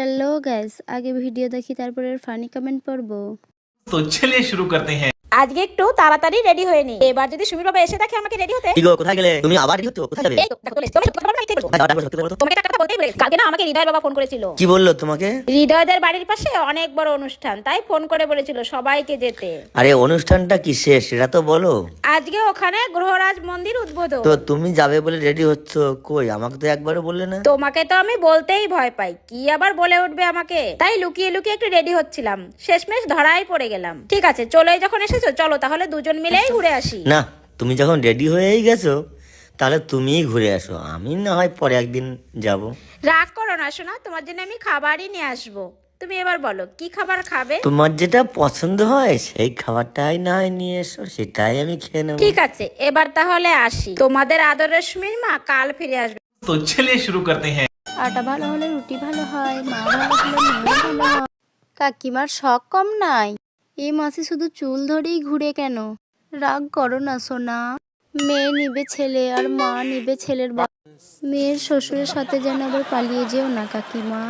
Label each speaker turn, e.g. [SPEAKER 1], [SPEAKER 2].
[SPEAKER 1] Hello guys, আগে video দেখি তারপরে ফানি কমেন্ট পড়বো।
[SPEAKER 2] तो चलिए शुरू करते हैं।
[SPEAKER 3] আজকে একটু তাড়াতাড়ি রেডি হয়ে নি। এবার যদি সুমির বাবা এসে দেখে আমাকে রেডি হতে,
[SPEAKER 4] কি গো কোথায় গেলে তুমি? আবার রেডি হচ্ছো? কোথায় যাবে?
[SPEAKER 3] এই তো দেখো চলে এসেছি। তুমি সত্যি কথা বলো না, মিথ্যে বলছো?
[SPEAKER 4] সত্যি বলো তো।
[SPEAKER 3] তোমাকে একটা কথা বলতেই বলে কালকে না আমাকে হৃদয়ের বাবা ফোন করেছিল।
[SPEAKER 4] কি বললো তোমাকে?
[SPEAKER 3] হৃদয়দের বাড়ির পাশে অনেক বড় অনুষ্ঠান, তাই ফোন করে বলেছিল সবাইকে যেতে।
[SPEAKER 4] আরে অনুষ্ঠানটা কি শেষ সেটা তো বলো।
[SPEAKER 3] আজকে ওখানে গ্রহরাজ মন্দির উদ্বোধন।
[SPEAKER 4] তো তুমি যাবে বলে রেডি হচ্ছো, কই আমাকে তো একবারও বললে না।
[SPEAKER 3] তোমাকে তো আমি বলতেই ভয় পাই, কি আবার বলে উঠবে আমাকে, তাই লুকিয়ে লুকিয়ে একটু রেডি হচ্ছিলাম। শেষমেশ ধরাই পড়ে গেলাম। ঠিক আছে চলেই যখন এসেছো চলো তাহলে দুজন মিলেই ঘুরে আসি।
[SPEAKER 4] না, তুমি যখন রেডি হয়েই গেছো তাহলে তুমিই ঘুরে আসো, আমি না হয় পরে একদিন যাব।
[SPEAKER 3] রাগ করো না শোনা, তোমার জন্য আমি খাবারই নিয়ে আসবো। তুমি এবার বলো কি খাবার খাবে?
[SPEAKER 4] তোমার যেটা পছন্দ হয় সেই খাবারটাই না হয় নিয়ে এসো, সেটাই আমি খেয়ে নেবো।
[SPEAKER 3] ঠিক আছে এবার তাহলে আসি। তোমাদের আদরের সুমির মা কাল ফিরে আসবে।
[SPEAKER 2] तो चलिए शुरू करते हैं।
[SPEAKER 1] আটা ভালো হলে রুটি ভালো হয়, মা ভালো হলে মেয়ে ভালো হয়। কাকিমার শখ কম নাই। এই মাসে শুধু চুল ধরেই ঘুরে কেন? রাগ করো না সোনা। মেয়ে নিবে ছেলে আর মা নিবে ছেলের বাবা। মেয়ের শ্বশুরের সাথে যেন আবার পালিয়ে যেও না কাকিমা।